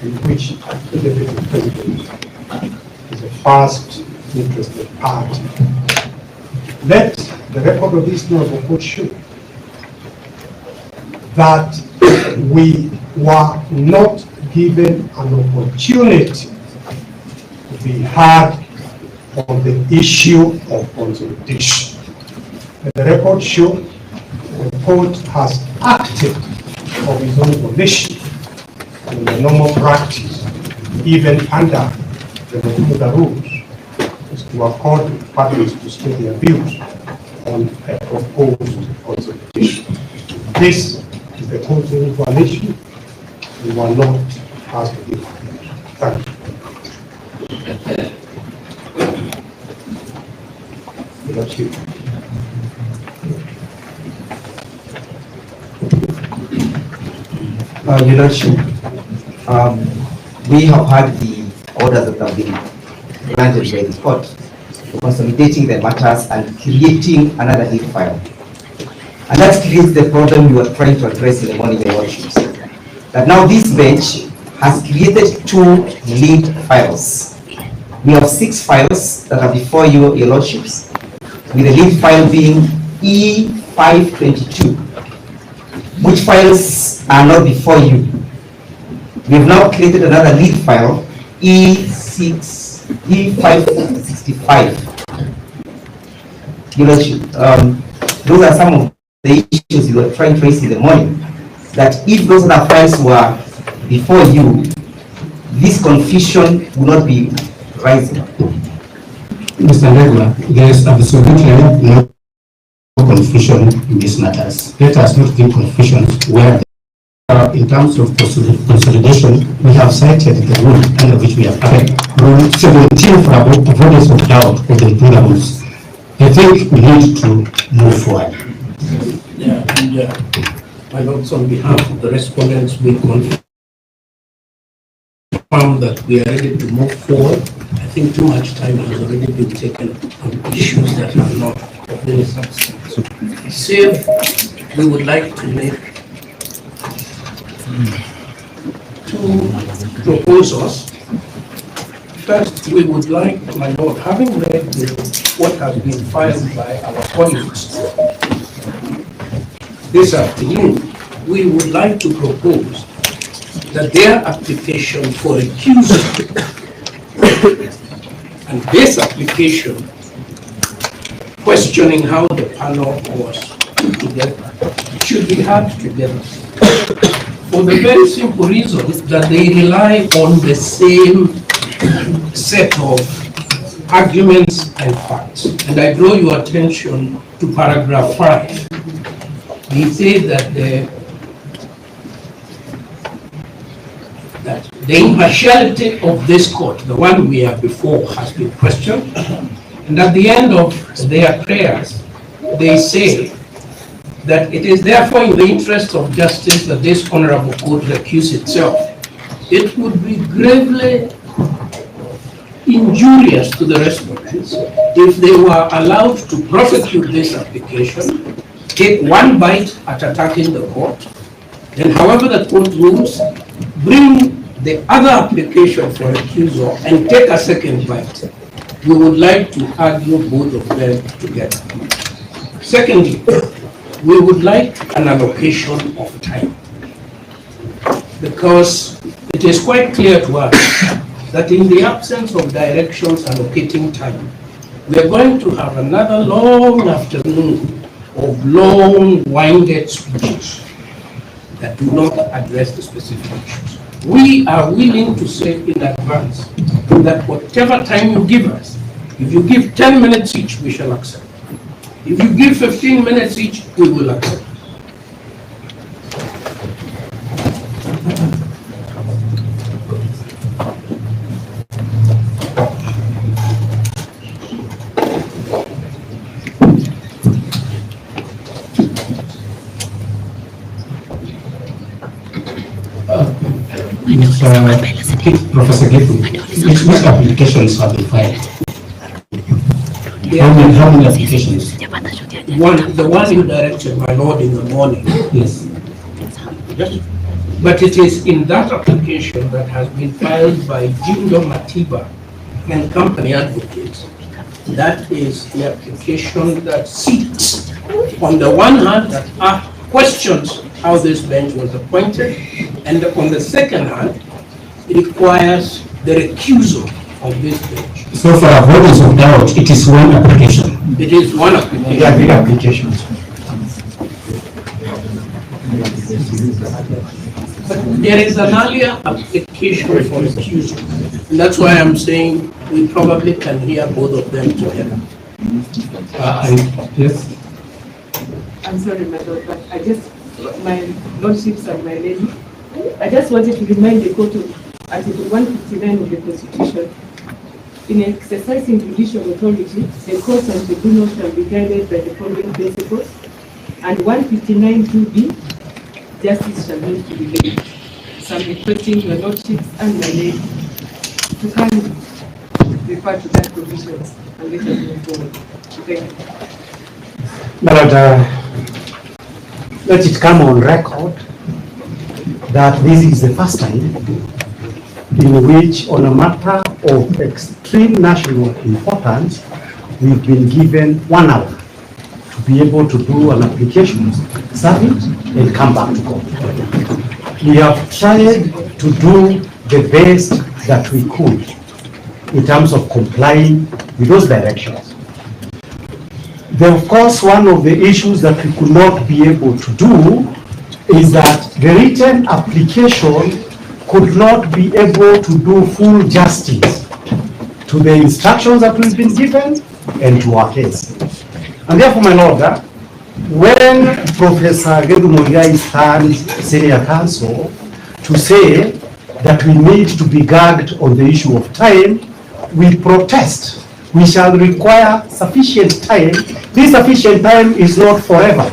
in which the Deputy President is the first interested party. Let the record of this Honorable Court show that we were not given an opportunity to be heard on the issue of consolidation. The record shows the court has acted of its own volition in the normal practice, even under the rules, is to accord parties to state their views on a proposed consolidation. This is the court's own volition. We were not asked to give. Thank you. Your Lordship, we have had the orders that have been granted by the court, consolidating the matters and creating another lead file. And that creates the problem you were trying to address in the morning, Your Lordships. That now this bench has created 2 lead files. We have 6 files that are before you, Your Lordships, with the lead file being E522. Which files are not before you? We have now created another lead file, E565. Your Lordship, those are some of the issues you were trying to raise in the morning. That if those other files were before you, this confusion would not be rising. Mr. Regula, there is absolutely no confusion in these matters. Let us not think confusion where in terms of consolidation, we have cited the rule under which we have applied Rule 17 for avoidance of doubt of the impugnables. I think we need to move forward. Yeah, and my lords, on behalf of the respondents, we confirm that we are ready to move forward. I think too much time has already been taken on issues that are not of any substance. Save, we would like to make 2 proposals. First, we would like, my lord, having read what has been filed by our colleagues this afternoon, we would like to propose that their application for recusal and this application questioning how the panel was put together should be had together for the very simple reason that they rely on the same set of arguments and facts. And I draw your attention to paragraph 5. He said that the impartiality of this court, the one we have before, has been questioned. And at the end of their prayers, they say that it is therefore in the interest of justice that this honorable court recuse itself. It would be gravely injurious to the respondents if they were allowed to prosecute this application, take one bite at attacking the court, then however the court rules, bring the other application for recusal and take a second bite. We would like to argue both of them together. Secondly, we would like an allocation of time, because it is quite clear to us that in the absence of directions allocating time, we are going to have another long afternoon of long-winded speeches that do not address the specific issues. We are willing to say in advance that whatever time you give us, if you give 10 minutes each, we shall accept. If you give 15 minutes each, we will accept. Professor Gifu, which applications have been filed? How many applications? The one you directed, my lord, in the morning. Yes. But it is in that application that has been filed by Jindo Matiba and Company Advocates. That is the application that seeks, on the one hand, that questions how this bench was appointed, and on the second hand, it requires the recusal of this bench. So for avoidance of doubt, it is one application. It is one application. There are three applications. But there is an earlier application for recusal, and that's why I'm saying we probably can hear both of them together. Yes. I'm sorry, my lord, but my lordships and my lady, I just wanted to remind the court of Article 159 of the Constitution. In exercising judicial authority, the courts and tribunals shall be guided by the following principles. And 159(2)b, justice shall not be delayed. So I'm requesting your lordships and my lady to kindly refer to that provision and let us move forward. Thank you. But let it come on record that this is the first time in which, on a matter of extreme national importance, we've been given 1 hour to be able to do an application, serve it, and come back to court. We have tried to do the best that we could in terms of complying with those directions. Of course, one of the issues that we could not be able to do is that the written application could not be able to do full justice to the instructions that we've been given and to our case. And therefore, my lord, when Professor Gedu Muigai stands senior counsel to say that we need to be gagged on the issue of time, we protest. We shall require sufficient time. This sufficient time is not forever.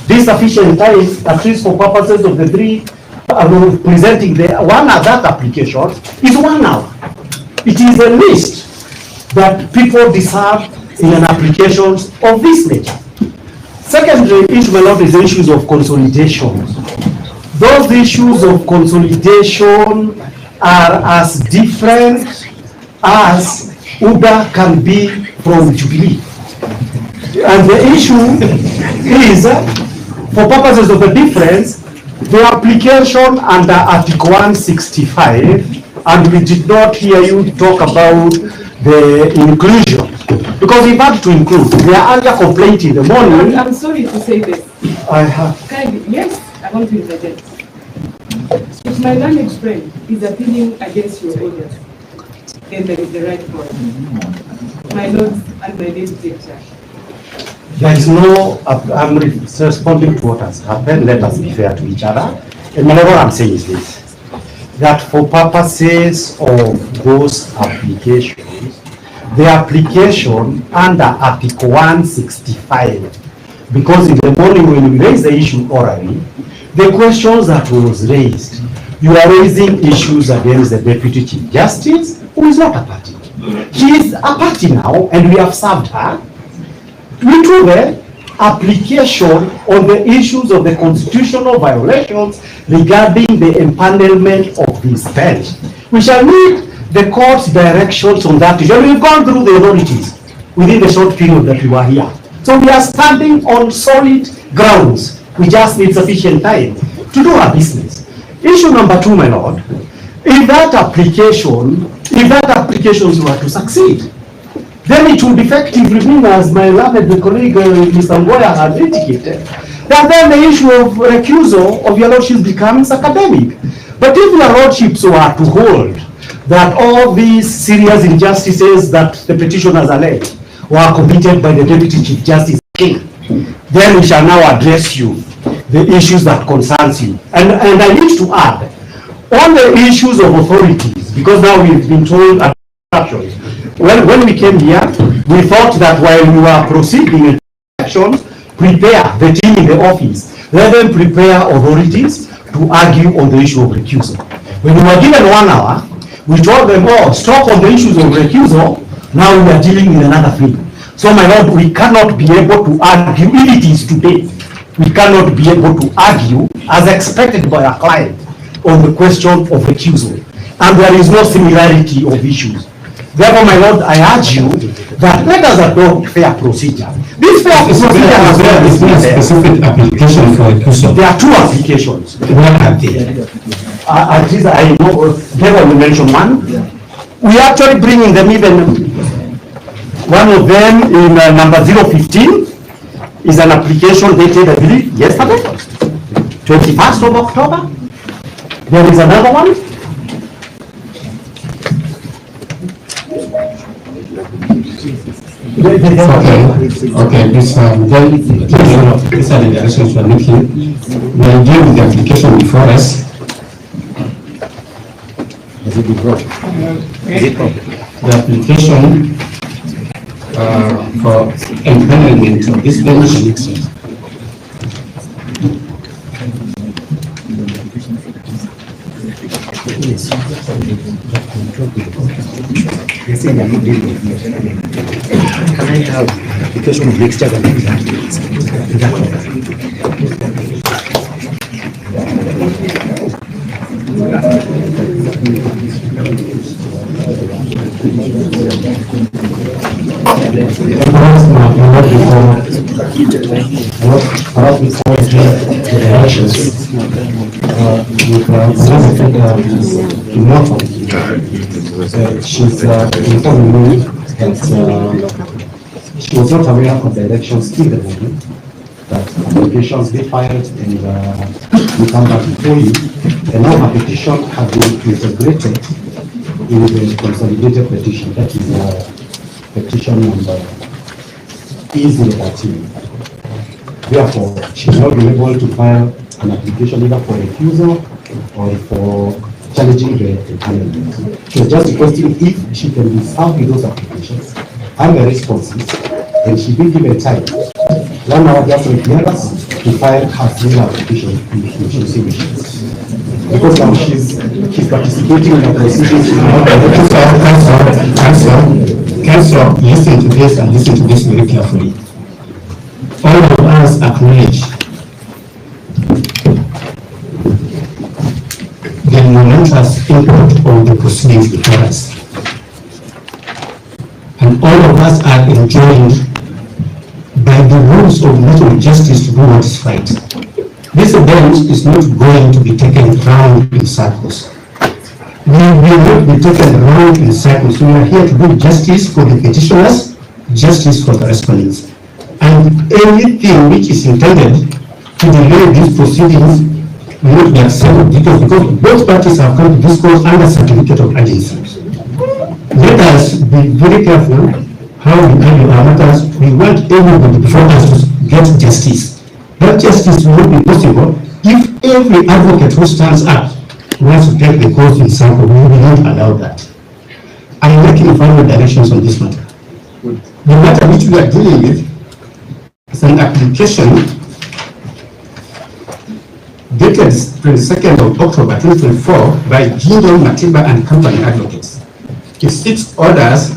This sufficient time, at least for purposes of the three, presenting the one that application, is 1 hour. It is a list that people deserve in an application of this nature. Secondly, issue, my lord, is the issues of consolidation. Those issues of consolidation are as different as UDA can be from Jubilee. And the issue is, for purposes of the difference, the application under Article 165, and we did not hear you talk about the inclusion, because we've had to include. We are under complaint in the morning. I'm sorry to say this. I have. Yes, I want to interject. If my learned friend is appealing against your order, then there is the right point. My lords and my lady take charge. There is no, I'm responding to what has happened. Let us be fair to each other. And what I'm saying is this, that for purposes of those applications, the application under Article 165, because in the morning when we raised the issue orally, the questions that was raised, you are raising issues against the Deputy Chief Justice, who is not a party. She is a party now, and we have served her. We do the application on the issues of the constitutional violations regarding the empanelment of this bench. We shall need the court's directions on that issue. We've gone through the authorities within the short period that we were here. So we are standing on solid grounds. We just need sufficient time to do our business. Issue number 2, my lord, if that applications were to succeed, then it would effectively mean, as my learned colleague Mr. Ngoya had indicated, that then the issue of recusal of your lordships becomes academic. But if your lordships were to hold that all these serious injustices that the petitioners allege were committed by the Deputy Chief Justice King, then we shall now address you, the issues that concerns you. And I need to add, on the issues of authorities, because now we've been told actions. When we came here, we thought that while we were proceeding in actions, prepare the team in the office, let them prepare authorities to argue on the issue of recusal. When we were given 1 hour, we told them, oh, stop on the issues of recusal, now we are dealing with another thing. So my lord, we cannot be able to argue, if it is today, we cannot be able to argue as expected by our client on the question of recusal, and there is no similarity of issues. Therefore, my lord, I urge you that let us adopt fair procedure. This fair procedure has Is there a specific application for recusal? There are two applications. What are they? At least I know, Devon will mention one. We are actually bringing them even, one of them in number 015 is an application dated, I believe, yesterday, 21st of October. There is another one. Okay, these are the directions we are looking. We are dealing with the application before us. The application for empanelment of this bench. Can I have because of the extra She's informing me that she was not aware of directions in the morning, that applications be filed and we come back before you. And now her petition has been integrated in the consolidated petition, that is petition number E013. Therefore, she will not be able to file an application either for recusal or for challenging the empanelment. She was just requesting if she can be served with those applications and the responses, and she will give a time, 1 hour just required us to file her single application in she because now she's participating in the proceedings. Council, listen to this and listen to this very carefully. All of us acknowledge the momentous impact of the proceedings before us. And all of us are enjoined by the rules of natural justice to do what is right. This event is not going to be taken round in circles. We will not be taken round in circles. We are here to do justice for the petitioners, justice for the respondents. And anything which is intended to delay these proceedings will not be accepted because both parties have come to this court under certificate of urgency. Let us be very careful how we handle our matters. We want everybody before us to get justice. That justice will not be possible if every advocate who stands up wants to take the cause in sample. We will not allow that. I am making final directions on this matter. The matter which we are dealing with is an application dated 22nd of October 2024 by Jindo Matiba and Company Advocates. It seeks orders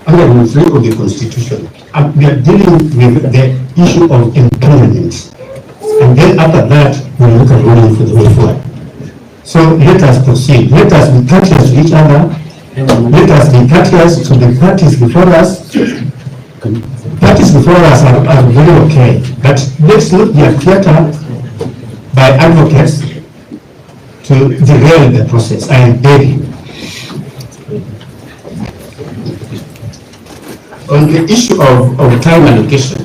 under Rule 3 of the Constitution. We are dealing with the issue of empanelment. And then after that, we'll look at ruling for the way forward. So let us proceed. Let us be courteous to each other. Let us be courteous to the parties before us. Parties before us are very okay. But let's not be a theater by advocates to derail the process. I am begging. On the issue of time allocation,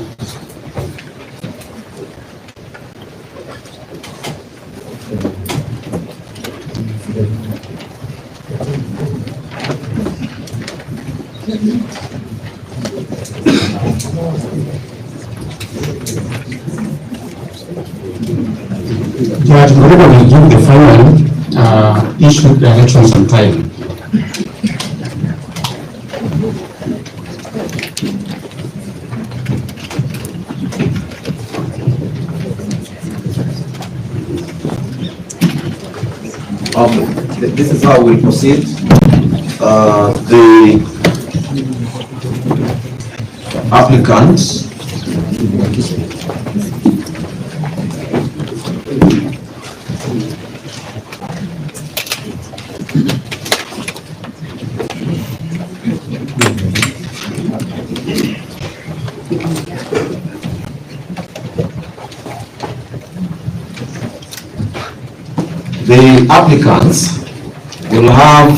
Judge Moreno will give the final issue directions on time. This is how we proceed. The applicants The applicants will have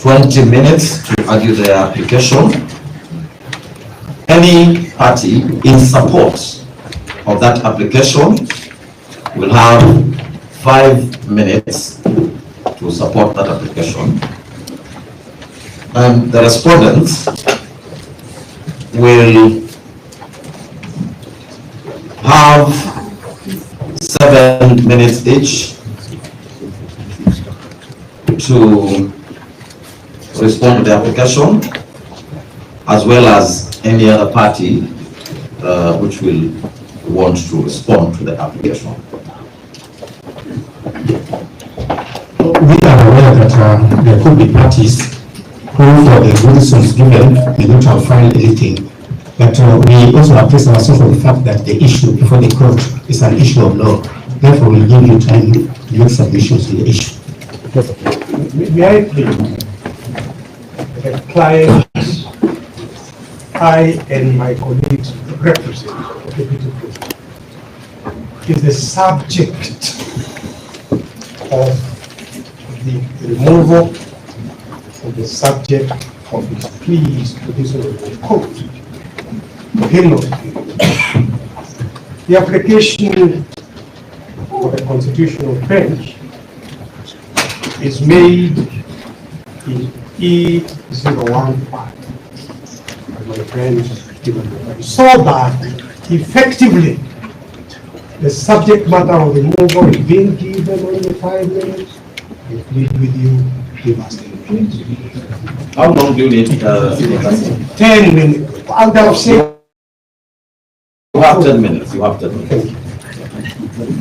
20 minutes to argue their application. Any party in support of that application will have 5 minutes to support that application. And the respondents will have 7 minutes each to respond to the application, as well as any other party which will want to respond to the application. We are aware that there could be parties who, for the reasons given, may not have filed anything. But we also appraise ourselves of the fact that the issue before the court is an issue of law. Therefore, we give you time to make submissions to the issue. May I please, the client, I and my colleagues represent the is the subject of the removal of the subject of his pleas to this honorable court. For him not to be. The application for the constitutional bench is made in E015 by my friend given, so that effectively the subject matter of the removal is being given only 5 minutes. I plead with you, give us 10 minutes. How long do you need? 10 minutes. Out of 6. You have 10 minutes. You have 10 minutes. Thank you.